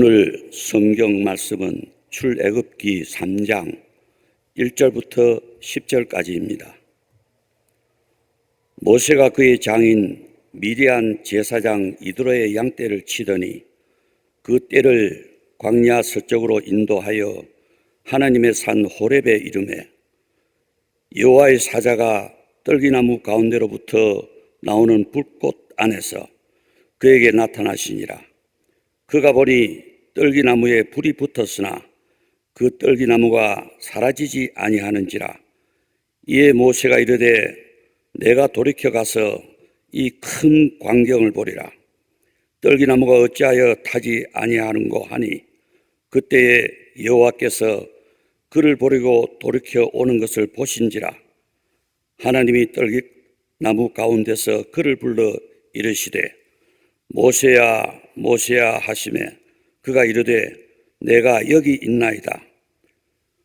오늘 성경 말씀은 출애굽기 3장 1절부터 10절까지입니다. 모세가 그의 장인 미디안 제사장 이드로의 양떼를 치더니 그 떼를 광야 서쪽으로 인도하여 하나님의 산 호렙에 이르매 여호와의 사자가 떨기나무 가운데로부터 나오는 불꽃 안에서 그에게 나타나시니라. 그가 보니 떨기나무에 불이 붙었으나 그 떨기나무가 사라지지 아니하는지라. 이에 모세가 이르되 내가 돌이켜 가서 이 큰 광경을 보리라. 떨기나무가 어찌하여 타지 아니하는고 하니 그때에 여호와께서 그를 보리고 돌이켜 오는 것을 보신지라. 하나님이 떨기나무 가운데서 그를 불러 이르시되 모세야 모세야 하시매 그가 이르되 내가 여기 있나이다.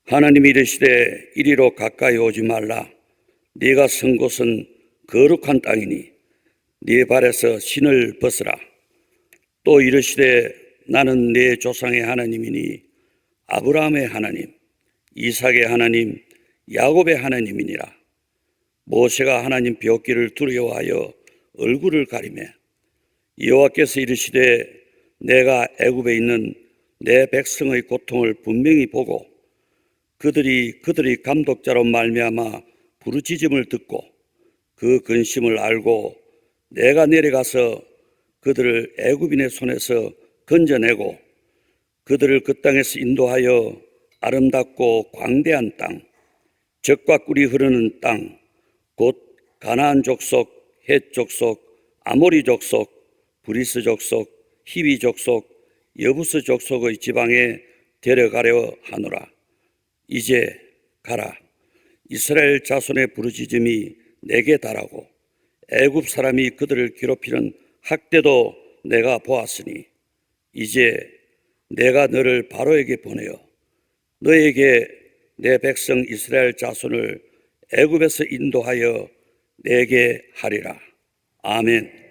하나님이 이르시되 이리로 가까이 오지 말라. 네가 선 곳은 거룩한 땅이니 네 발에서 신을 벗으라. 또 이르시되 나는 네 조상의 하나님이니 아브라함의 하나님, 이삭의 하나님, 야곱의 하나님이니라. 모세가 하나님 뵙기를 두려워하여 얼굴을 가리매 여호와께서 이르시되 내가 애굽에 있는 내 백성의 고통을 분명히 보고 그들이 감독자로 말미암아 부르짖음을 듣고 그 근심을 알고 내가 내려가서 그들을 애굽인의 손에서 건져내고 그들을 그 땅에서 인도하여 아름답고 광대한 땅, 젖과 꿀이 흐르는 땅, 곧 가나안 족속, 헷 족속, 아모리 족속, 브리스 족속, 히비 족속, 여부스 족속의 지방에 데려가려 하노라. 이제 가라. 이스라엘 자손의 부르짖음이 내게 달하고 애굽 사람이 그들을 괴롭히는 학대도 내가 보았으니 이제 내가 너를 바로에게 보내어 너에게 내 백성 이스라엘 자손을 애굽에서 인도하여 내게 하리라. 아멘.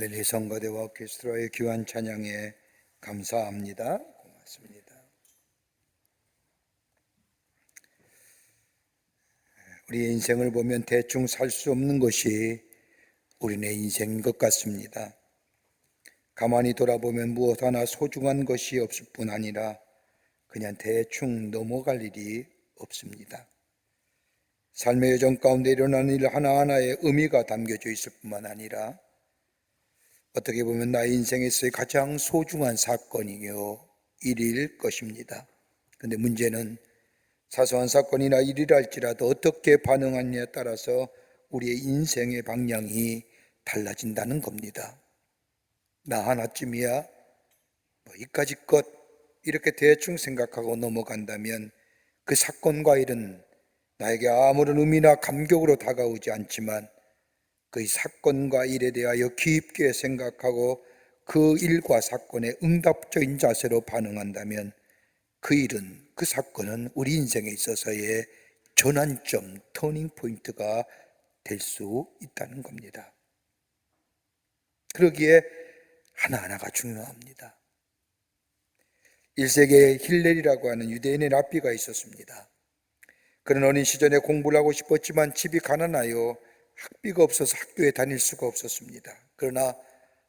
할렐루야. 성가대와 오케스트라의 귀한 찬양에 감사합니다. 고맙습니다. 우리의 인생을 보면 대충 살 수 없는 것이 우리네 인생인 것 같습니다. 가만히 돌아보면 무엇 하나 소중한 것이 없을 뿐 아니라 그냥 대충 넘어갈 일이 없습니다. 삶의 여정 가운데 일어나는 일 하나하나에 의미가 담겨져 있을 뿐만 아니라 어떻게 보면 나의 인생에서의 가장 소중한 사건이요 일일 것입니다. 그런데 문제는 사소한 사건이나 일이라 할지라도 어떻게 반응하느냐에 따라서 우리의 인생의 방향이 달라진다는 겁니다. 나 하나쯤이야 이까지 것 이렇게 대충 생각하고 넘어간다면 그 사건과 일은 나에게 아무런 의미나 감격으로 다가오지 않지만 그 사건과 일에 대하여 깊게 생각하고 그 일과 사건에 응답적인 자세로 반응한다면 그 일은, 그 사건은 우리 인생에 있어서의 전환점, 터닝 포인트가 될 수 있다는 겁니다. 그러기에 하나하나가 중요합니다. 1세기에 힐렐이라고 하는 유대인의 랍비가 있었습니다. 그는 어린 시절에 공부를 하고 싶었지만 집이 가난하여 학비가 없어서 학교에 다닐 수가 없었습니다. 그러나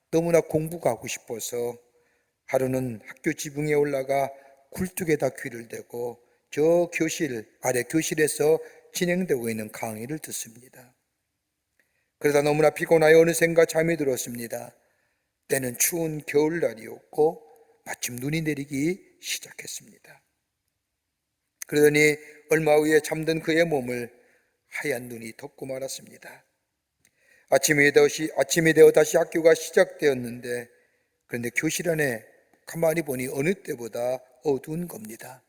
너무나 공부가 하고 싶어서 하루는 학교 지붕에 올라가 굴뚝에다 귀를 대고 저 교실 아래 교실에서 진행되고 있는 강의를 듣습니다. 그러다 너무나 피곤하여 어느샌가 잠이 들었습니다. 때는 추운 겨울날이었고 마침 눈이 내리기 시작했습니다. 그러더니 얼마 후에 잠든 그의 몸을 하얀 눈이 덮고 말았습니다. 아침이 되어 다시 학교가 시작되었는데 그런데 교실 안에 가만히 보니 어느 때보다 어두운 겁니다.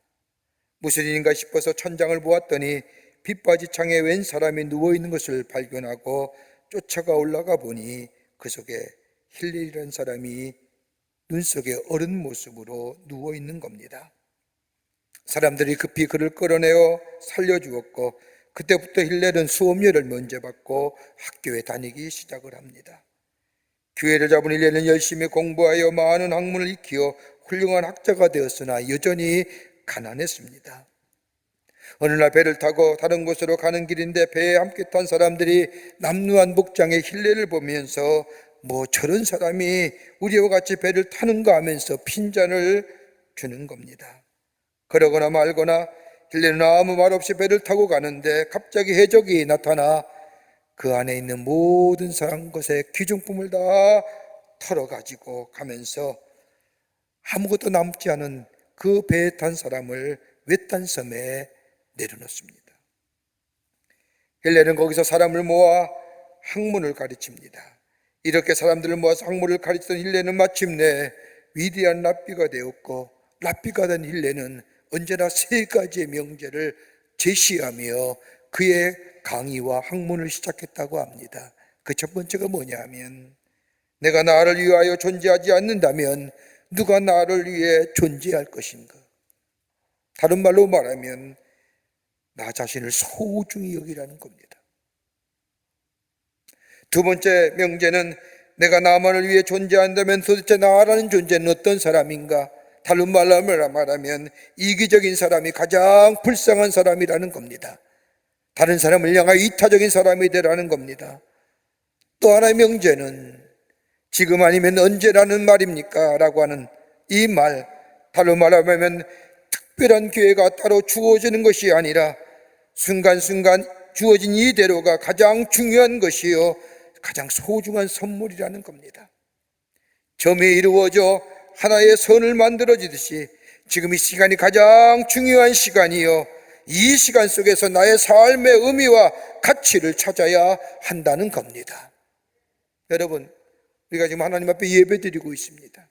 무슨 일인가 싶어서 천장을 보았더니 빛바지 창에 웬 사람이 누워있는 것을 발견하고 쫓아가 올라가 보니 그 속에 힐렐이라는 사람이 눈 속에 어른 모습으로 누워있는 겁니다. 사람들이 급히 그를 끌어내어 살려주었고 그때부터 힐렐은 수업료를 면제받고 학교에 다니기 시작을 합니다. 기회를 잡은 힐렐은 열심히 공부하여 많은 학문을 익히어 훌륭한 학자가 되었으나 여전히 가난했습니다. 어느 날 배를 타고 다른 곳으로 가는 길인데 배에 함께 탄 사람들이 남루한 목장의 힐렐을 보면서 저런 사람이 우리와 같이 배를 타는가 하면서 핀잔을 주는 겁니다. 그러거나 말거나 힐렐은 아무 말 없이 배를 타고 가는데 갑자기 해적이 나타나 그 안에 있는 모든 것의 귀중품을 다 털어가지고 가면서 아무것도 남지 않은 그 배에 탄 사람을 외딴 섬에 내려놓습니다. 힐렐은 거기서 사람을 모아 학문을 가르칩니다. 이렇게 사람들을 모아서 학문을 가르치던 힐렐은 마침내 위대한 랍비가 되었고 랍비가 된 힐렐은 언제나 세 가지의 명제를 제시하며 그의 강의와 학문을 시작했다고 합니다. 그 첫 번째가 뭐냐 하면 내가 나를 위하여 존재하지 않는다면 누가 나를 위해 존재할 것인가? 다른 말로 말하면 나 자신을 소중히 여기라는 겁니다. 두 번째 명제는 내가 나만을 위해 존재한다면 도대체 나라는 존재는 어떤 사람인가? 다른 말로 말하면 이기적인 사람이 가장 불쌍한 사람이라는 겁니다. 다른 사람을 향하여 이타적인 사람이 되라는 겁니다. 또 하나의 명제는 지금 아니면 언제라는 말입니까? 라고 하는 이 말, 다른 말로 말하면 특별한 기회가 따로 주어지는 것이 아니라 순간순간 주어진 이대로가 가장 중요한 것이요 가장 소중한 선물이라는 겁니다. 점이 이루어져 하나의 선을 만들어지듯이 지금 이 시간이 가장 중요한 시간이요 이 시간 속에서 나의 삶의 의미와 가치를 찾아야 한다는 겁니다. 여러분, 우리가 지금 하나님 앞에 예배드리고 있습니다.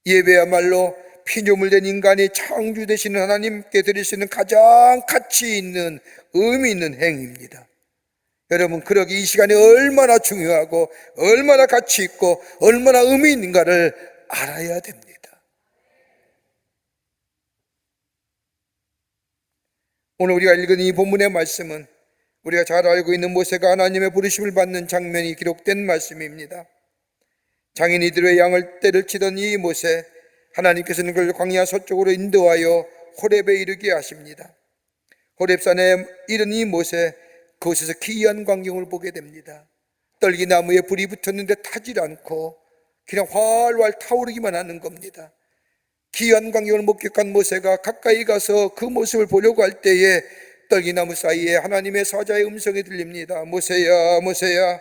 예배야말로 피조물 된 인간이 창주 되시는 하나님께 드릴 수 있는 가장 가치 있는 의미 있는 행위입니다. 여러분, 그러기 이 시간이 얼마나 중요하고 얼마나 가치 있고 얼마나 의미 있는가를 알아야 됩니다. 오늘 우리가 읽은 이 본문의 말씀은 우리가 잘 알고 있는 모세가 하나님의 부르심을 받는 장면이 기록된 말씀입니다. 장인 이드로의 양을 떼를 치던 이 모세, 하나님께서는 그를 광야 서쪽으로 인도하여 호렙에 이르게 하십니다. 호렙산에 이른 이 모세, 그곳에서 기이한 광경을 보게 됩니다. 떨기나무에 불이 붙었는데 타질 않고 그냥 활활 타오르기만 하는 겁니다. 기이한 광경을 목격한 모세가 가까이 가서 그 모습을 보려고 할 때에 떨기나무 사이에 하나님의 사자의 음성이 들립니다. 모세야, 모세야,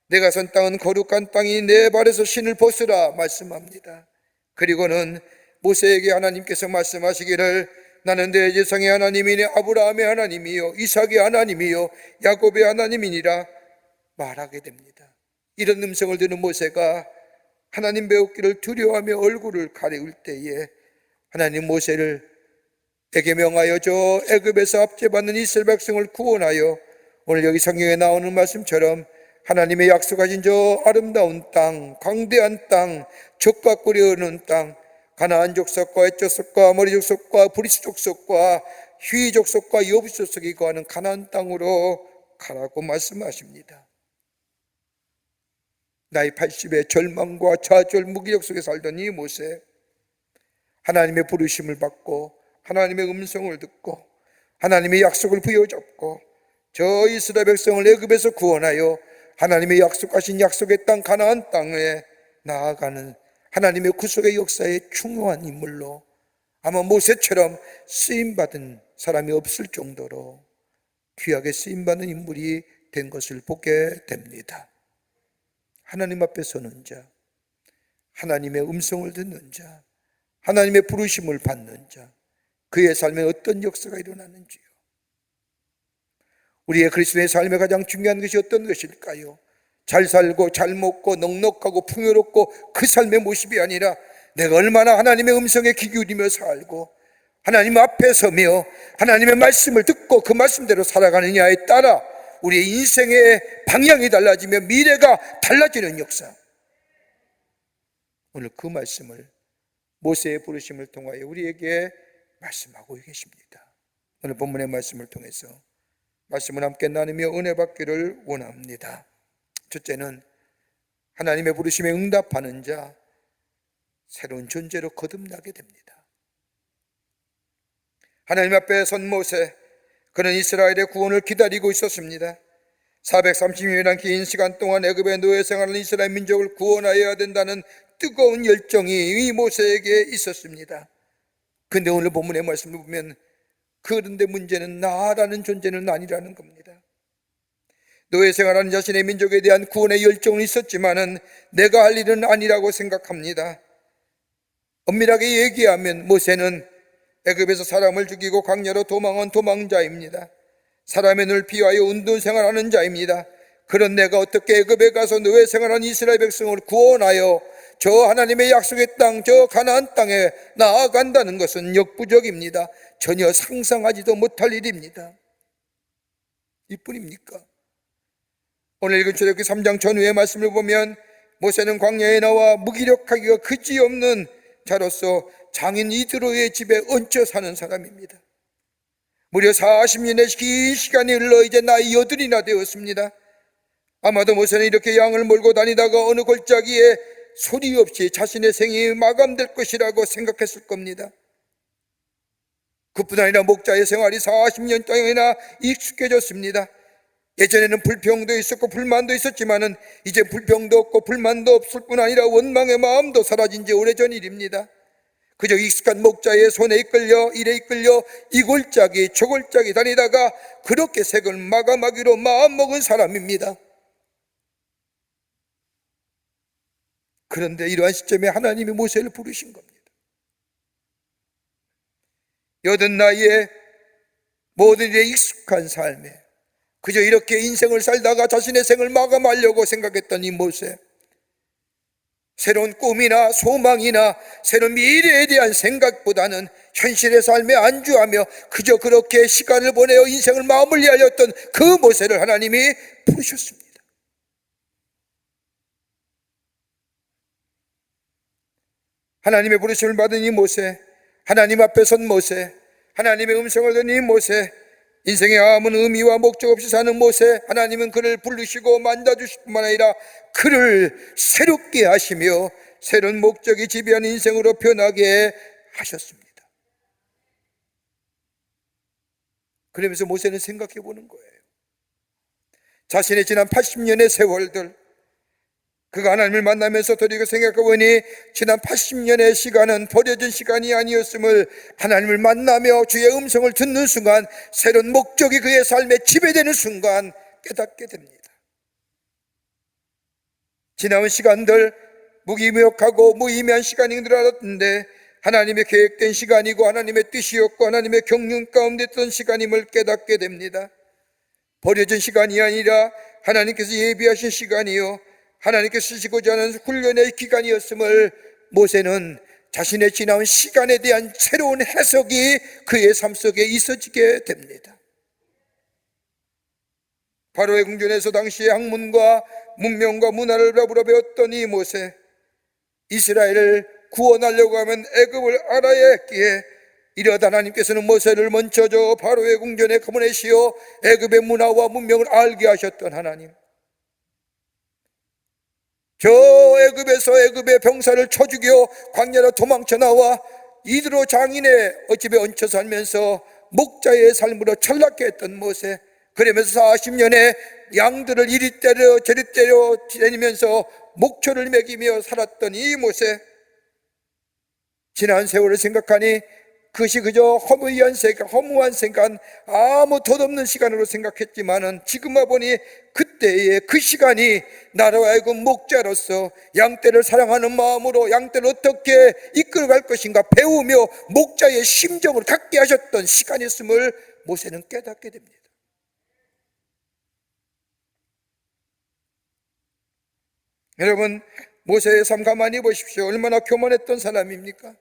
내가 선 땅은 거룩한 땅이 내 발에서 신을 벗으라 말씀합니다. 그리고는 모세에게 하나님께서 말씀하시기를 나는 내 조상의 하나님이니 아브라함의 하나님이요 이삭의 하나님이요 야곱의 하나님이니라 말하게 됩니다. 이런 음성을 듣는 모세가 하나님 배우기를 두려워하며 얼굴을 가리울 때에 하나님 모세를 에게 명하여 저 애굽에서 압제받는 이스라엘 백성을 구원하여 오늘 여기 성경에 나오는 말씀처럼 하나님의 약속하신 저 아름다운 땅, 광대한 땅, 젖과 꿀이 흐르는 땅, 가나안 족속과 헷 족속과 아모리 족속과 브리스 족속과 휘 족속과 여부스 족속이 거하는 가나안 땅으로 가라고 말씀하십니다. 나이 80의 절망과 좌절 무기력 속에 살던 이 모세, 하나님의 부르심을 받고 하나님의 음성을 듣고 하나님의 약속을 부여잡고 저 이스라엘 백성을 애굽에서 구원하여 하나님의 약속하신 약속의 땅 가나안 땅에 나아가는 하나님의 구속의 역사의 중요한 인물로 아마 모세처럼 쓰임받은 사람이 없을 정도로 귀하게 쓰임받는 인물이 된 것을 보게 됩니다. 하나님 앞에 서는 자, 하나님의 음성을 듣는 자, 하나님의 부르심을 받는 자, 그의 삶에 어떤 역사가 일어나는지요. 우리의 그리스도의 삶에 가장 중요한 것이 어떤 것일까요? 잘 살고 잘 먹고 넉넉하고 풍요롭고 그 삶의 모습이 아니라 내가 얼마나 하나님의 음성에 귀 기울이며 살고 하나님 앞에 서며 하나님의 말씀을 듣고 그 말씀대로 살아가느냐에 따라 우리의 인생의 방향이 달라지며 미래가 달라지는 역사. 오늘 그 말씀을 모세의 부르심을 통하여 우리에게 말씀하고 계십니다. 오늘 본문의 말씀을 통해서 말씀을 함께 나누며 은혜 받기를 원합니다. 첫째는 하나님의 부르심에 응답하는 자, 새로운 존재로 거듭나게 됩니다. 하나님 앞에 선 모세, 그는 이스라엘의 구원을 기다리고 있었습니다. 430년이라는 긴 시간 동안 애굽의 노예 생활하는 이스라엘 민족을 구원하여야 된다는 뜨거운 열정이 이 모세에게 있었습니다. 그런데 오늘 본문의 말씀을 보면 그런데 문제는 나라는 존재는 아니라는 겁니다. 노예 생활하는 자신의 민족에 대한 구원의 열정은 있었지만은 내가 할 일은 아니라고 생각합니다. 엄밀하게 얘기하면 모세는 애굽에서 사람을 죽이고 광야로 도망한 도망자입니다. 사람의 눈을 피하여 운동 생활하는 자입니다. 그런 내가 어떻게 애굽에 가서 노예 생활하는 이스라엘 백성을 구원하여 저 하나님의 약속의 땅, 저 가나안 땅에 나아간다는 것은 역부족입니다. 전혀 상상하지도 못할 일입니다. 이뿐입니까? 오늘 읽은 출애굽기 3장 전후의 말씀을 보면 모세는 광야에 나와 무기력하기가 그지없는 자로서 장인 이드로의 집에 얹혀 사는 사람입니다. 무려 40년의 긴 시간이 흘러 이제 나이 80이나 되었습니다. 아마도 모세는 이렇게 양을 몰고 다니다가 어느 골짜기에 소리 없이 자신의 생이 마감될 것이라고 생각했을 겁니다. 그뿐 아니라 목자의 생활이 40년 동안이나 익숙해졌습니다. 예전에는 불평도 있었고 불만도 있었지만은 이제 불평도 없고 불만도 없을 뿐 아니라 원망의 마음도 사라진 지 오래전 일입니다. 그저 익숙한 목자의 손에 이끌려 일에 이끌려 이 골짜기 저 골짜기 다니다가 그렇게 색을 마감하기로 마음먹은 사람입니다. 그런데 이러한 시점에 하나님이 모세를 부르신 겁니다. 80 나이에 모든 일에 익숙한 삶에 그저 이렇게 인생을 살다가 자신의 생을 마감하려고 생각했던 이 모세, 새로운 꿈이나 소망이나 새로운 미래에 대한 생각보다는 현실의 삶에 안주하며 그저 그렇게 시간을 보내어 인생을 마무리하였던 그 모세를 하나님이 부르셨습니다. 하나님의 부르심을 받은 이 모세, 하나님 앞에 선 모세, 하나님의 음성을 듣는 이 모세, 인생의 아무 의미와 목적 없이 사는 모세, 하나님은 그를 부르시고 만져주실 뿐만 아니라 그를 새롭게 하시며 새로운 목적이 지배하는 인생으로 변하게 하셨습니다. 그러면서 모세는 생각해 보는 거예요. 자신의 지난 80년의 세월들, 그가 하나님을 만나면서 돌이켜 생각해 보니 지난 80년의 시간은 버려진 시간이 아니었음을 하나님을 만나며 주의 음성을 듣는 순간, 새로운 목적이 그의 삶에 지배되는 순간 깨닫게 됩니다. 지나온 시간들 무기명하고 무의미한 시간인 줄 알았는데 하나님의 계획된 시간이고 하나님의 뜻이었고 하나님의 경륜 가운데 있던 시간임을 깨닫게 됩니다. 버려진 시간이 아니라 하나님께서 예비하신 시간이요, 하나님께서 쓰시고자 하는 훈련의 기간이었음을 모세는 자신의 지나온 시간에 대한 새로운 해석이 그의 삶 속에 있어지게 됩니다. 바로의 궁전에서 당시의 학문과 문명과 문화를 더불어 배웠던 이 모세, 이스라엘을 구원하려고 하면 애굽을 알아야 했기에 이러다 하나님께서는 모세를 먼저 저 바로의 궁전에 보내시어 애굽의 문화와 문명을 알게 하셨던 하나님, 저 애굽에서 애굽의 병사를 쳐 죽여 광야로 도망쳐 나와 이드로 장인의 집에 얹혀 살면서 목자의 삶으로 철락게 했던 모세, 그러면서 40년에 양들을 이리 때려 저리 때려 다니면서 목초를 먹이며 살았던 이 모세, 지난 세월을 생각하니 그것이 그저 허무한 생각, 아무 덧없는 시간으로 생각했지만은 지금 와보니 그때의 그 시간이 나로 하여금 목자로서 양떼를 사랑하는 마음으로 양떼를 어떻게 이끌어갈 것인가 배우며 목자의 심정을 갖게 하셨던 시간이었음을 모세는 깨닫게 됩니다. 여러분, 모세의 삶 가만히 보십시오. 얼마나 교만했던 사람입니까?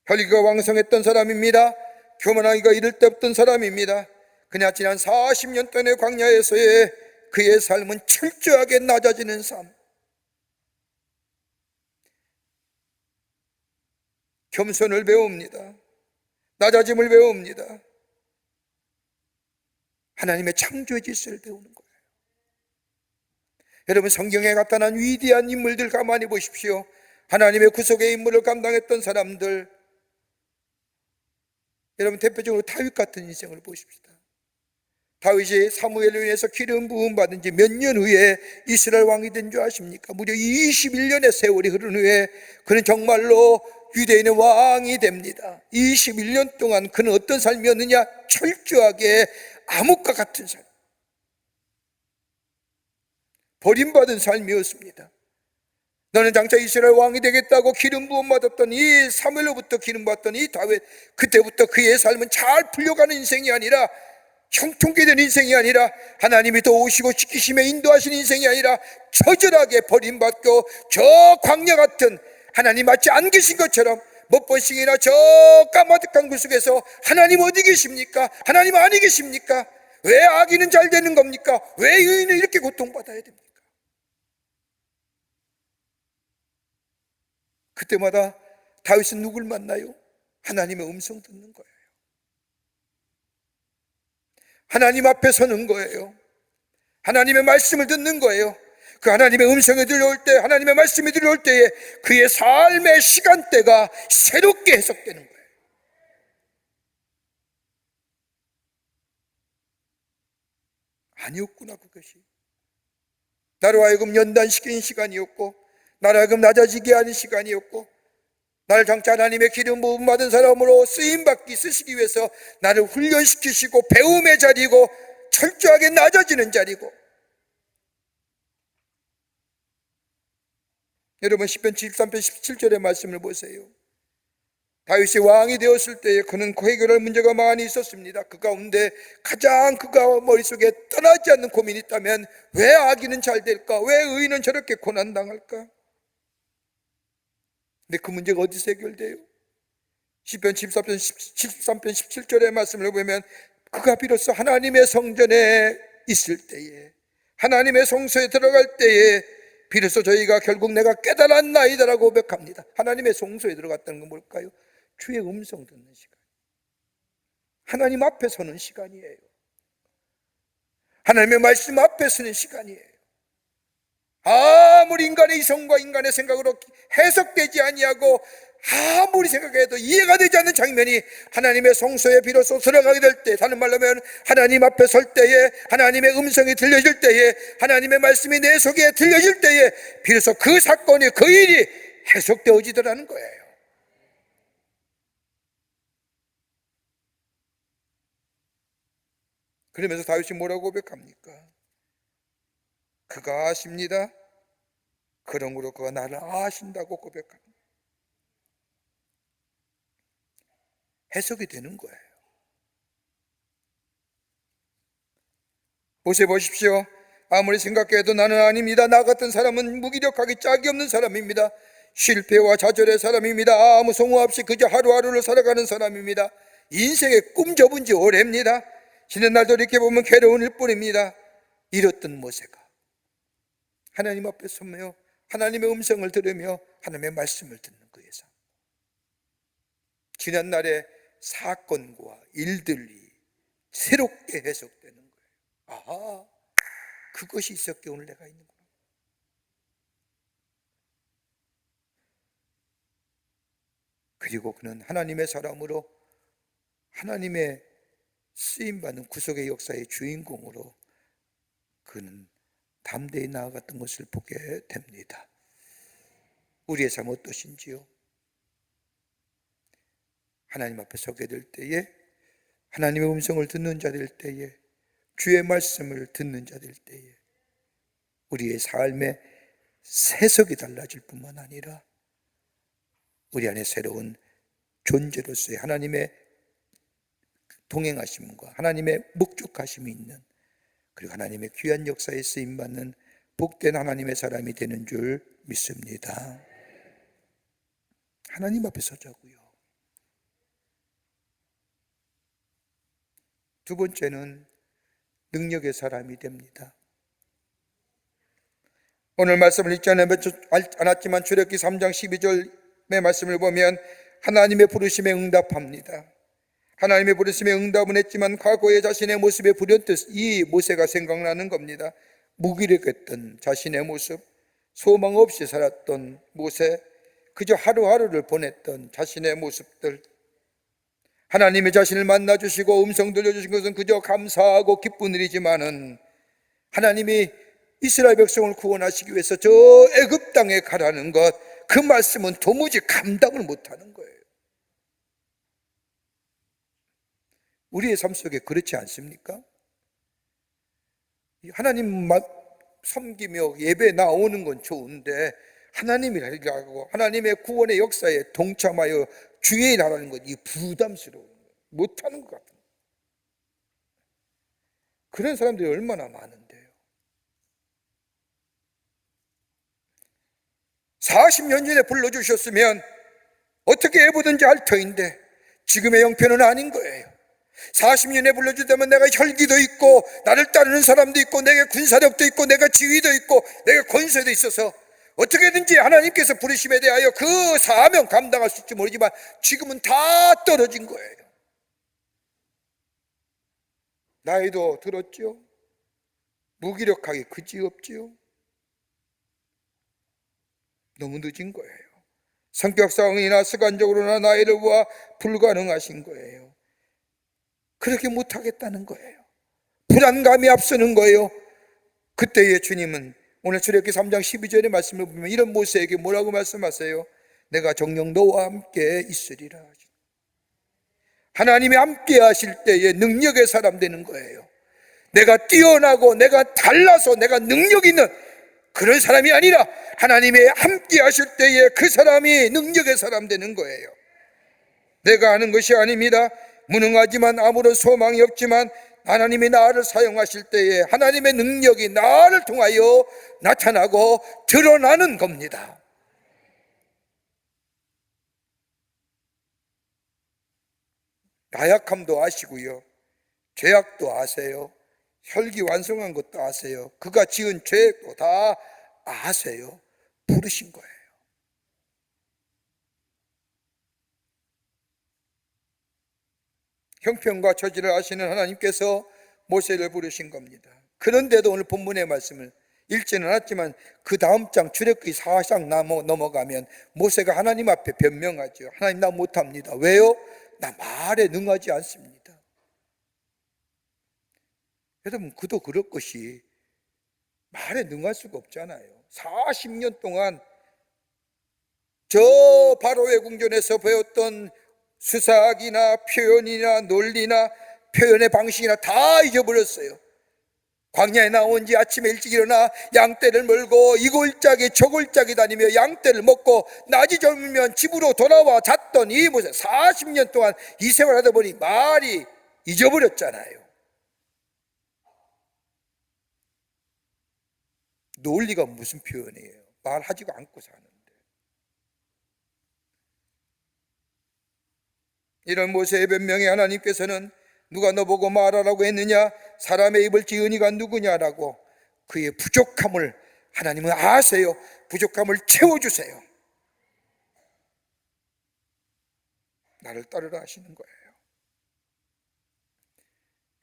혈기가 왕성했던 사람입니다. 교만하기가 이를 데 없던 사람입니다. 그냥 지난 40년 동안의 광야에서의 그의 삶은 철저하게 낮아지는 삶, 겸손을 배웁니다. 낮아짐을 배웁니다. 하나님의 창조의 질서를 배우는 거예요. 여러분, 성경에 나타난 위대한 인물들 가만히 보십시오. 하나님의 구속의 임무를 감당했던 사람들, 여러분 대표적으로 다윗 같은 인생을 보십시다. 다윗이 사무엘로 인해서 기름 부음 받은 지 몇 년 후에 이스라엘 왕이 된 줄 아십니까? 무려 21년의 세월이 흐른 후에 그는 정말로 유대인의 왕이 됩니다. 21년 동안 그는 어떤 삶이었느냐? 철저하게 암흑과 같은 삶, 버림받은 삶이었습니다. 너는 장차 이스라엘 왕이 되겠다고 기름 부음 받았던 이 사무엘로부터 기름 받았던 이 다윗, 그때부터 그의 삶은 잘 풀려가는 인생이 아니라, 형통케 된 인생이 아니라, 하나님이 도우시고 지키시며 인도하시는 인생이 아니라 처절하게 버림받고 저 광야 같은, 하나님 마치 안 계신 것처럼 몇 번씩이나 저 까마득한 굴 속에서 하나님 어디 계십니까? 하나님 아니 계십니까? 왜 악인은 잘 되는 겁니까? 왜 의인은 이렇게 고통받아야 됩니까? 그때마다 다윗은 누굴 만나요? 하나님의 음성 듣는 거예요. 하나님 앞에 서는 거예요. 하나님의 말씀을 듣는 거예요. 그 하나님의 음성이 들려올 때, 하나님의 말씀이 들려올 때에 그의 삶의 시간대가 새롭게 해석되는 거예요. 아니었구나, 그것이. 나로 하여금 연단시키는 시간이었고, 나로 하여금 낮아지게 하는 시간이었고, 나를 장차 하나님의 기름 부음 받은 사람으로 쓰임받기 쓰시기 위해서 나를 훈련시키시고 배움의 자리고 철저하게 낮아지는 자리고. 여러분, 시편 73편 17절의 말씀을 보세요. 다윗이 왕이 되었을 때에 그는 해결할 문제가 많이 있었습니다. 그 가운데 가장 그가 머릿속에 떠나지 않는 고민이 있다면, 왜 악인은 잘 될까? 왜 의인은 저렇게 고난당할까? 근데 그 문제가 어디서 해결돼요? 시편 73편 17절의 말씀을 보면 그가 비로소 하나님의 성전에 있을 때에, 하나님의 성소에 들어갈 때에 비로소 저희가 결국 내가 깨달았나이다라고 고백합니다. 하나님의 성소에 들어갔다는 건 뭘까요? 주의 음성 듣는 시간, 하나님 앞에 서는 시간이에요. 하나님의 말씀 앞에 서는 시간이에요. 아무리 인간의 이성과 인간의 생각으로 해석되지 아니하고 아무리 생각해도 이해가 되지 않는 장면이 하나님의 성소에 비로소 들어가게 될 때, 다른 말로 하면 하나님 앞에 설 때에, 하나님의 음성이 들려질 때에, 하나님의 말씀이 내 속에 들려질 때에 비로소 그 사건이, 그 일이 해석되어지더라는 거예요. 그러면서 다윗이 뭐라고 고백합니까? 그가 아십니다. 그러므로 그가 나를 아신다고 고백합니다. 해석이 되는 거예요. 모세 보십시오. 아무리 생각해도 나는 아닙니다. 나 같은 사람은 무기력하기 짝이 없는 사람입니다. 실패와 좌절의 사람입니다. 아무 성우 없이 그저 하루하루를 살아가는 사람입니다. 인생의 꿈 접은 지 오래입니다. 지난 날도 이렇게 보면 괴로운 일뿐입니다. 이랬던 모세가 하나님 앞에 서며 하나님의 음성을 들으며 하나님의 말씀을 듣는 그의 삶. 지난 날의 사건과 일들이 새롭게 해석되는 거예요. 아하, 그것이 있었기에 오늘 내가 있는구나. 그리고 그는 하나님의 사람으로 하나님의 쓰임받는 구속의 역사의 주인공으로 그는 담대히 나아갔던 것을 보게 됩니다. 우리의 삶 어떠신지요? 하나님 앞에 서게 될 때에, 하나님의 음성을 듣는 자 될 때에, 주의 말씀을 듣는 자 될 때에 우리의 삶의 세석이 달라질 뿐만 아니라 우리 안에 새로운 존재로서의 하나님의 동행하심과 하나님의 목적하심이 있는, 그리고 하나님의 귀한 역사에 쓰임받는 복된 하나님의 사람이 되는 줄 믿습니다. 하나님 앞에 서자고요. 두 번째는 능력의 사람이 됩니다. 오늘 말씀을 읽지 않았지만 출애굽기 3장 12절의 말씀을 보면 하나님의 부르심에 응답합니다. 하나님의 부르심에 응답은 했지만 과거의 자신의 모습에 불현듯 이 모세가 생각나는 겁니다. 무기력했던 자신의 모습, 소망 없이 살았던 모세, 그저 하루하루를 보냈던 자신의 모습들, 하나님의 자신을 만나주시고 음성 들려주신 것은 그저 감사하고 기쁜 일이지만은 하나님이 이스라엘 백성을 구원하시기 위해서 저 애굽 땅에 가라는 것, 그 말씀은 도무지 감당을 못하는 거예요. 우리의 삶 속에 그렇지 않습니까? 하나님 섬기며 예배 나오는 건 좋은데 하나님이라고 하나님의 구원의 역사에 동참하여 주의 나라는 것, 이 부담스러운 거예요. 못하는 것 같은 거예요. 그런 사람들이 얼마나 많은데요. 40년 전에 불러주셨으면 어떻게 해보든지 할 터인데 지금의 형편은 아닌 거예요. 40년에 불러주다면 내가 혈기도 있고 나를 따르는 사람도 있고 내게 군사력도 있고 내가 지위도 있고 내가 권세도 있어서 어떻게든지 하나님께서 부르심에 대하여 그 사명 감당할 수 있을지 모르지만 지금은 다 떨어진 거예요. 나이도 들었죠. 무기력하기 그지없지요. 너무 늦은 거예요. 성격상이나 습관적으로나 나이를 보아 불가능하신 거예요. 그렇게 못하겠다는 거예요. 불안감이 앞서는 거예요. 그때의 주님은 오늘 출애굽기 3장 12절의 말씀을 보면 이런 모세에게 뭐라고 말씀하세요? 내가 정녕 너와 함께 있으리라. 하나님이 함께 하실 때에 능력의 사람 되는 거예요. 내가 뛰어나고 내가 달라서 내가 능력 있는 그런 사람이 아니라 하나님의 함께 하실 때에 그 사람이 능력의 사람 되는 거예요. 내가 하는 것이 아닙니다. 무능하지만 아무런 소망이 없지만 하나님이 나를 사용하실 때에 하나님의 능력이 나를 통하여 나타나고 드러나는 겁니다. 나약함도 아시고요, 죄악도 아세요, 혈기완성한 것도 아세요, 그가 지은 죄도 다 아세요. 부르신 거예요. 형편과 처지를 아시는 하나님께서 모세를 부르신 겁니다. 그런데도 오늘 본문의 말씀을 읽지는 않았지만 그 다음 장 출애굽기 4장 넘어가면 모세가 하나님 앞에 변명하죠. 하나님, 나 못합니다. 왜요? 나 말에 능하지 않습니다. 여러분, 그도 그럴 것이 말에 능할 수가 없잖아요. 40년 동안 저 바로의 궁전에서 배웠던 수사학이나 표현이나 논리나 표현의 방식이나 다 잊어버렸어요. 광야에 나온 지 아침에 일찍 일어나 양떼를 몰고 이골짜기 저골짜기 다니며 양떼를 먹고 낮이 저물면 집으로 돌아와 잤던 이 모세, 40년 동안 이 생활하다 보니 말이 잊어버렸잖아요. 논리가 무슨 표현이에요? 말하지도 않고 사는데. 이런 모세의 변명에 하나님께서는 누가 너보고 말하라고 했느냐? 사람의 입을 지은 이가 누구냐라고 그의 부족함을 하나님은 아세요. 부족함을 채워주세요. 나를 따르라 하시는 거예요.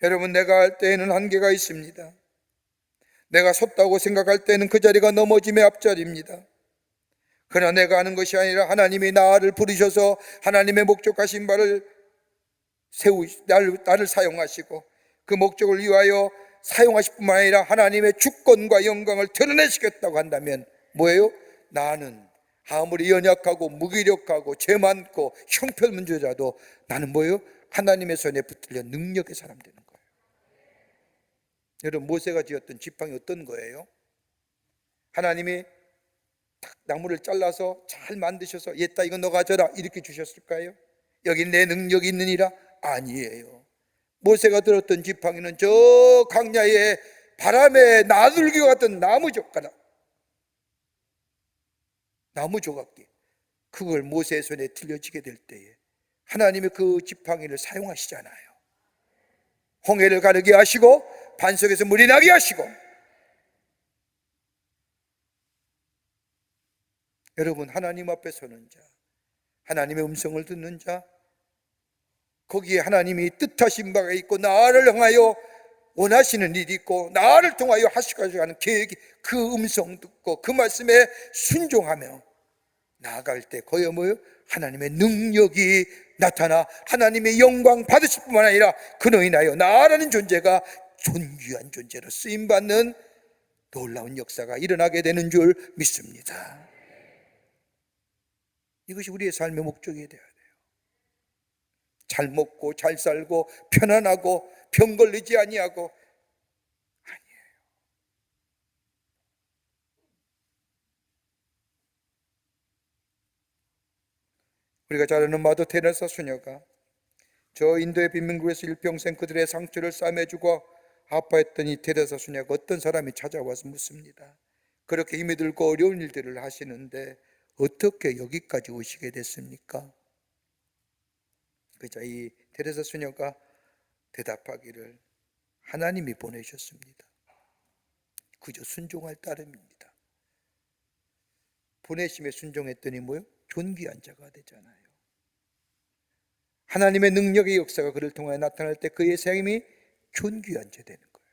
여러분, 내가 할 때에는 한계가 있습니다. 내가 섰다고 생각할 때는 그 자리가 넘어짐의 앞자리입니다. 그러나 내가 하는 것이 아니라 하나님이 나를 부르셔서 하나님의 목적하신 바를 나를 사용하시고 그 목적을 위하여 사용하실 뿐만 아니라 하나님의 주권과 영광을 드러내시겠다고 한다면 뭐예요? 나는 아무리 연약하고 무기력하고 죄 많고 형편문제자도 나는 뭐예요? 하나님의 손에 붙들려 능력의 사람 되는 거예요. 여러분, 모세가 지었던 지팡이 어떤 거예요? 하나님이 딱 나무를 잘라서 잘 만드셔서 얘따 이거 너가 져라 이렇게 주셨을까요? 여기 내 능력이 있느니라? 아니에요. 모세가 들었던 지팡이는 저 광야에 바람에 나들기와 같은 나무 젓가락, 나무 조각기, 그걸 모세의 손에 들려지게 될 때에 하나님이 그 지팡이를 사용하시잖아요. 홍해를 가르게 하시고 반석에서 물이 나게 하시고. 여러분, 하나님 앞에 서는 자, 하나님의 음성을 듣는 자, 거기에 하나님이 뜻하신 바가 있고 나를 향하여 원하시는 일이 있고 나를 통하여 하시고자 하는 계획이, 그 음성 듣고 그 말씀에 순종하며 나아갈 때 거기에 뭐예요? 하나님의 능력이 나타나 하나님의 영광 받으실 뿐만 아니라 그로 인하여 나라는 존재가 존귀한 존재로 쓰임받는 놀라운 역사가 일어나게 되는 줄 믿습니다. 이것이 우리의 삶의 목적이 되어야 돼요. 잘 먹고 잘 살고 편안하고 병 걸리지 아니하고, 아니에요. 우리가 잘 아는 마더 테레사 수녀가 저 인도의 빈민국에서 일평생 그들의 상처를 싸매주고 아파했던 이 테레사 수녀가 어떤 사람이 찾아와서 묻습니다. 그렇게 힘이 들고 어려운 일들을 하시는데 어떻게 여기까지 오시게 됐습니까? 그자 이 테레사 수녀가 대답하기를 하나님이 보내셨습니다. 그저 순종할 따름입니다. 보내심에 순종했더니 뭐요? 존귀한 자가 되잖아요. 하나님의 능력의 역사가 그를 통하여 나타날 때 그의 삶이 존귀한 자 되는 거예요.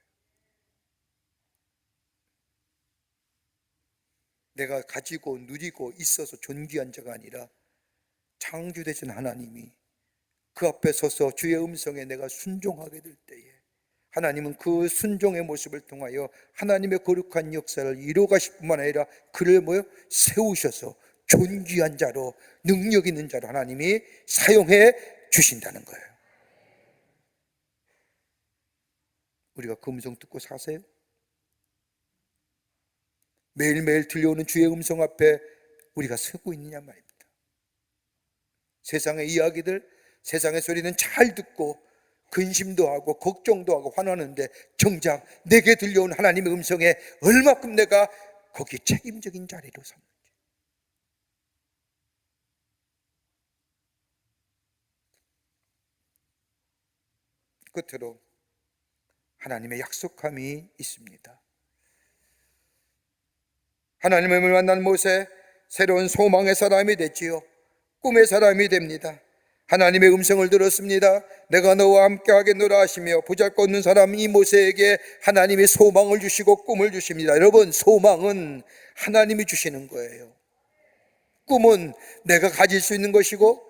내가 가지고 누리고 있어서 존귀한 자가 아니라 창조되신 하나님이 그 앞에 서서 주의 음성에 내가 순종하게 될 때에 하나님은 그 순종의 모습을 통하여 하나님의 거룩한 역사를 이루어가실 뿐만 아니라 그를 뭐요? 세우셔서 존귀한 자로, 능력 있는 자로 하나님이 사용해 주신다는 거예요. 우리가 그 음성 듣고 사세요? 매일매일 들려오는 주의 음성 앞에 우리가 서고 있느냐 말입니다. 세상의 이야기들, 세상의 소리는 잘 듣고 근심도 하고 걱정도 하고 화나는데 정작 내게 들려온 하나님의 음성에 얼마큼 내가 거기에 책임적인 자리로 섰는지. 끝으로 하나님의 약속함이 있습니다. 하나님을 만난 모세, 새로운 소망의 사람이 됐지요. 꿈의 사람이 됩니다. 하나님의 음성을 들었습니다. 내가 너와 함께 하겠노라 하시며 보잘것없는 사람 이 모세에게 하나님의 소망을 주시고 꿈을 주십니다. 여러분, 소망은 하나님이 주시는 거예요. 꿈은 내가 가질 수 있는 것이고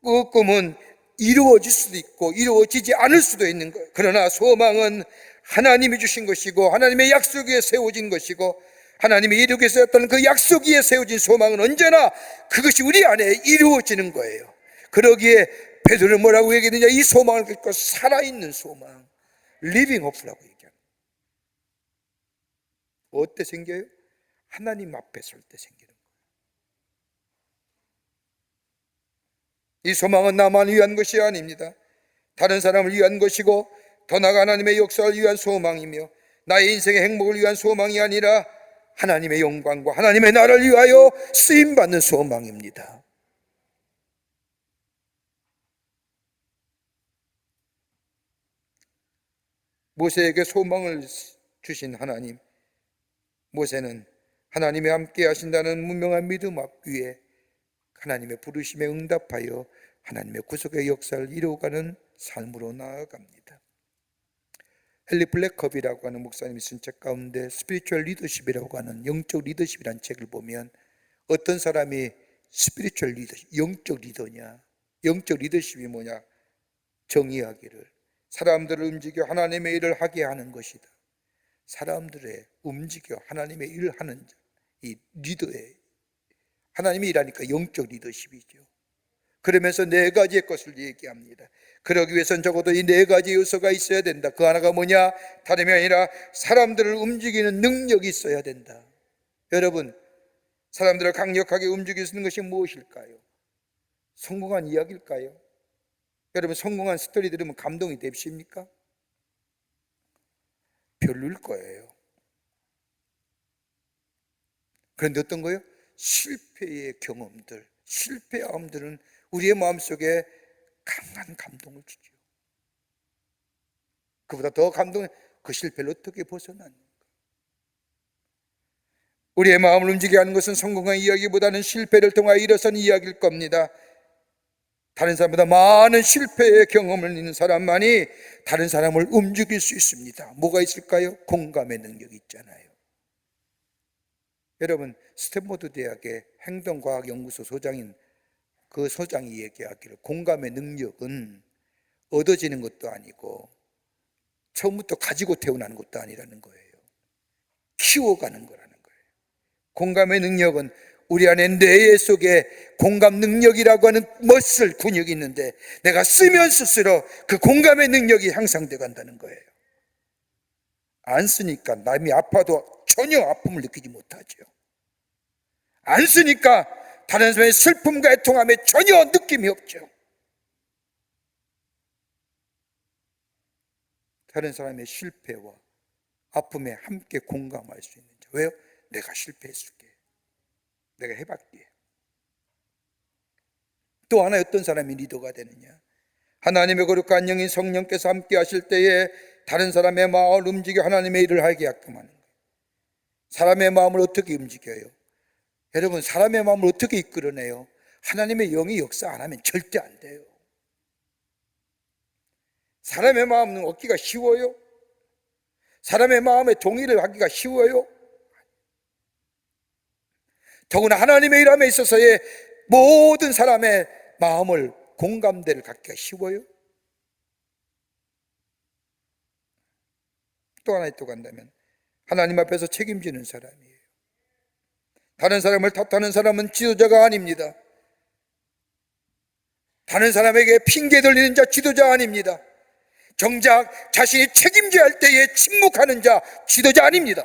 그 꿈은 이루어질 수도 있고 이루어지지 않을 수도 있는 거예요. 그러나 소망은 하나님이 주신 것이고 하나님의 약속 위에 세워진 것이고 하나님이 이루기 위해서 했던 그 약속 위에 세워진 소망은 언제나 그것이 우리 안에 이루어지는 거예요. 그러기에 베드로는 뭐라고 얘기했느냐? 이 소망을 갖고 살아있는 소망, living hope라고 얘기합니다. 어때 생겨요? 하나님 앞에 설 때 생기는 거예요. 이 소망은 나만 위한 것이 아닙니다. 다른 사람을 위한 것이고 더 나아가 하나님의 역사를 위한 소망이며 나의 인생의 행복을 위한 소망이 아니라 하나님의 영광과 하나님의 나라를 위하여 쓰임받는 소망입니다. 모세에게 소망을 주신 하나님, 모세는 하나님이 함께 하신다는 분명한 믿음 앞위에 하나님의 부르심에 응답하여 하나님의 구속의 역사를 이루어가는 삶으로 나아갑니다. 헨리 블랙컵이라고 하는 목사님이 쓴 책 가운데 스피리추얼 리더십이라고 하는 영적 리더십이라는 책을 보면 어떤 사람이 스피리추얼 리더십, 영적 리더냐, 영적 리더십이 뭐냐 정의하기를 사람들을 움직여 하나님의 일을 하게 하는 것이다. 사람들의 움직여 하나님의 일을 하는 자, 이 리더의 하나님이 일하니까 영적 리더십이죠. 그러면서 네 가지의 것을 얘기합니다. 그러기 위해서는 적어도 이 네 가지 요소가 있어야 된다. 그 하나가 뭐냐? 다름이 아니라 사람들을 움직이는 능력이 있어야 된다. 여러분, 사람들을 강력하게 움직일 수 있는 것이 무엇일까요? 성공한 이야기일까요? 여러분, 성공한 스토리 들으면 감동이 되십니까? 별로일 거예요. 그런데 어떤 거예요? 실패의 경험들, 실패함들은 우리의 마음속에 강한 감동을 주죠. 그보다 더 감동은 그 실패를 어떻게 벗어났는가. 우리의 마음을 움직이게 하는 것은 성공한 이야기보다는 실패를 통하여 일어선 이야기일 겁니다. 다른 사람보다 많은 실패의 경험을 있는 사람만이 다른 사람을 움직일 수 있습니다. 뭐가 있을까요? 공감의 능력이 있잖아요. 여러분, 스탠포드 대학의 행동과학연구소 소장인 그 소장이 얘기하기를 공감의 능력은 얻어지는 것도 아니고 처음부터 가지고 태어나는 것도 아니라는 거예요. 키워가는 거라는 거예요. 공감의 능력은 우리 안에 뇌 속에 공감 능력이라고 하는 머슬 근육이 있는데 내가 쓰면 쓸수록 그 공감의 능력이 향상돼 간다는 거예요. 안 쓰니까 남이 아파도 전혀 아픔을 느끼지 못하죠. 안 쓰니까 다른 사람의 슬픔과 애통함에 전혀 느낌이 없죠. 다른 사람의 실패와 아픔에 함께 공감할 수 있는 자. 왜요? 내가 실패했을게. 내가 해봤기에. 또 하나 어떤 사람이 리더가 되느냐? 하나님의 거룩한 영인 성령께서 함께 하실 때에 다른 사람의 마음을 움직여 하나님의 일을 하게 하게끔 하는 거예요. 사람의 마음을 어떻게 움직여요? 여러분, 사람의 마음을 어떻게 이끌어내요? 하나님의 영이 역사 안 하면 절대 안 돼요. 사람의 마음은 얻기가 쉬워요? 사람의 마음에 동의를 하기가 쉬워요? 더구나 하나님의 일함에 있어서의 모든 사람의 마음을 공감대를 갖기가 쉬워요? 또 하나 또 간다면 하나님 앞에서 책임지는 사람이에요. 다른 사람을 탓하는 사람은 지도자가 아닙니다. 다른 사람에게 핑계 돌리는 자 지도자 아닙니다. 정작 자신이 책임져야 할 때에 침묵하는 자 지도자 아닙니다.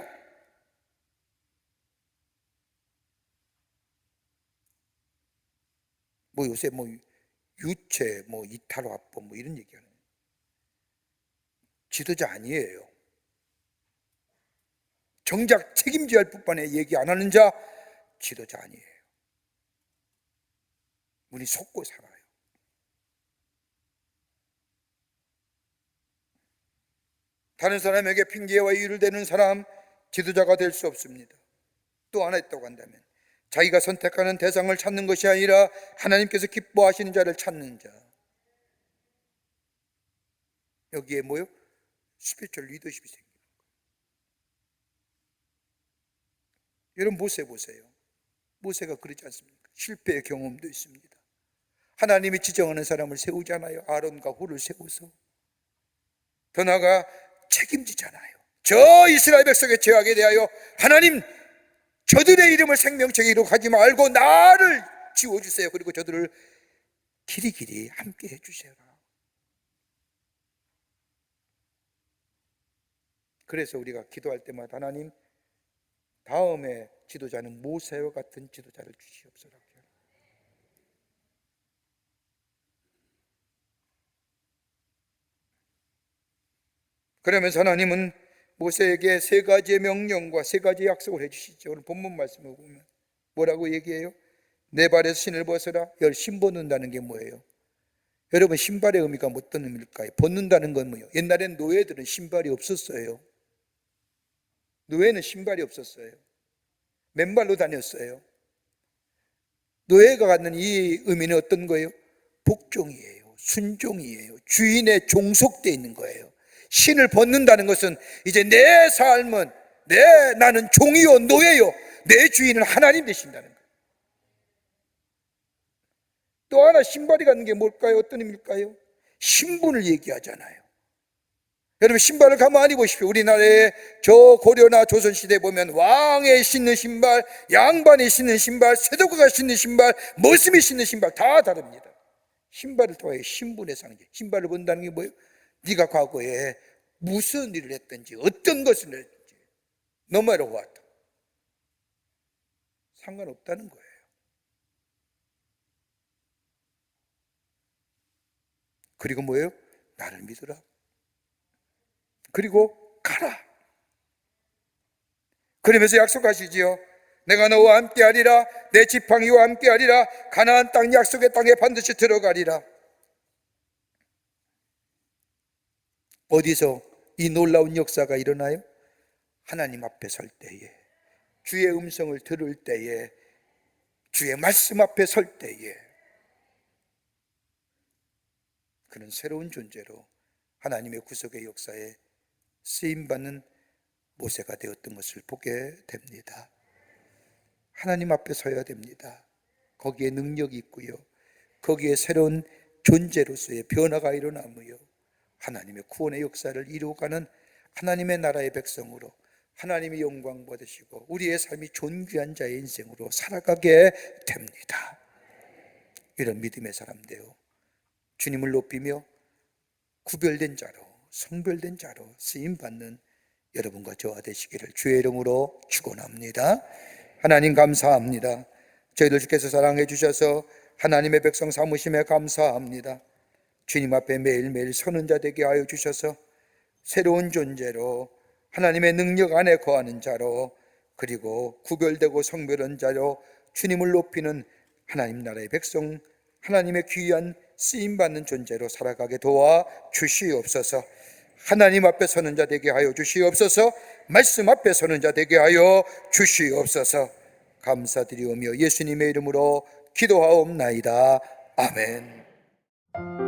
요새 유체, 이탈화법 이런 얘기하는 지도자 아니에요. 정작 책임져야 할 뿐만에 얘기 안 하는 자 지도자 아니에요. 우리 속고 살아요. 다른 사람에게 핑계와 이유를 대는 사람 지도자가 될 수 없습니다. 또 하나 있다고 한다면 자기가 선택하는 대상을 찾는 것이 아니라 하나님께서 기뻐하시는 자를 찾는 자, 여기에 뭐요? 스피리추얼 리더십이 생깁니다. 여러분 모세 보세요. 모세가 그러지 않습니까? 실패의 경험도 있습니다. 하나님이 지정하는 사람을 세우잖아요. 아론과 홀을 세워서. 더 나아가 책임지잖아요. 저 이스라엘 백성의 죄악에 대하여 하나님, 저들의 이름을 생명책에 기록하지 말고 나를 지워주세요. 그리고 저들을 길이길이 함께 해주세요. 그래서 우리가 기도할 때마다 하나님, 다음에 지도자는 모세와 같은 지도자를 주시옵소서. 그러면서 하나님은 모세에게 세 가지의 명령과 세 가지의 약속을 해주시죠. 오늘 본문 말씀을 보면 뭐라고 얘기해요? 내 발에서 신을 벗어라. 신 벗는다는 게 뭐예요? 여러분, 신발의 의미가 어떤 의미일까요? 벗는다는 건 뭐예요? 옛날엔 노예들은 신발이 없었어요. 노예는 신발이 없었어요. 맨발로 다녔어요. 노예가 갖는 이 의미는 어떤 거예요? 복종이에요. 순종이에요. 주인의 종속되어 있는 거예요. 신을 벗는다는 것은 이제 내 삶은 나는 종이요 노예요, 내 주인은 하나님 되신다는 거예요. 또 하나 신발이 갖는 게 뭘까요? 어떤 의미일까요? 신분을 얘기하잖아요. 여러분, 신발을 가만히 보십시오. 우리나라의 저 고려나 조선시대에 보면 왕이 신는 신발, 양반이 신는 신발, 세도가가 신는 신발, 머슴이 신는 신발 다 다릅니다. 신발을 통해 신분의 상징. 신발을 본다는 게 뭐예요? 네가 과거에 무슨 일을 했든지 어떤 것을 했든지 no matter what 상관없다는 거예요. 그리고 뭐예요? 나를 믿으라. 그리고 가라. 그러면서 약속하시지요. 내가 너와 함께하리라. 내 지팡이와 함께하리라. 가나안 땅 약속의 땅에 반드시 들어가리라. 어디서 이 놀라운 역사가 일어나요? 하나님 앞에 설 때에, 주의 음성을 들을 때에, 주의 말씀 앞에 설 때에 그는 새로운 존재로 하나님의 구속의 역사에 쓰임받는 모세가 되었던 것을 보게 됩니다. 하나님 앞에 서야 됩니다. 거기에 능력이 있고요, 거기에 새로운 존재로서의 변화가 일어나며 하나님의 구원의 역사를 이루어가는 하나님의 나라의 백성으로 하나님이 영광 받으시고 우리의 삶이 존귀한 자의 인생으로 살아가게 됩니다. 이런 믿음의 사람 되어 주님을 높이며 구별된 자로, 성별된 자로 쓰임받는 여러분과 저와 되시기를 주의 이름으로 축원합니다. 하나님 감사합니다. 저희들 주께서 사랑해 주셔서 하나님의 백성 삼으심에 감사합니다. 주님 앞에 매일매일 서는 자 되게 하여 주셔서 새로운 존재로 하나님의 능력 안에 거하는 자로, 그리고 구별되고 성별한 자로 주님을 높이는 하나님 나라의 백성, 하나님의 귀한 쓰임받는 존재로 살아가게 도와 주시옵소서. 하나님 앞에 서는 자 되게 하여 주시옵소서. 말씀 앞에 서는 자 되게 하여 주시옵소서. 감사드리오며 예수님의 이름으로 기도하옵나이다. 아멘.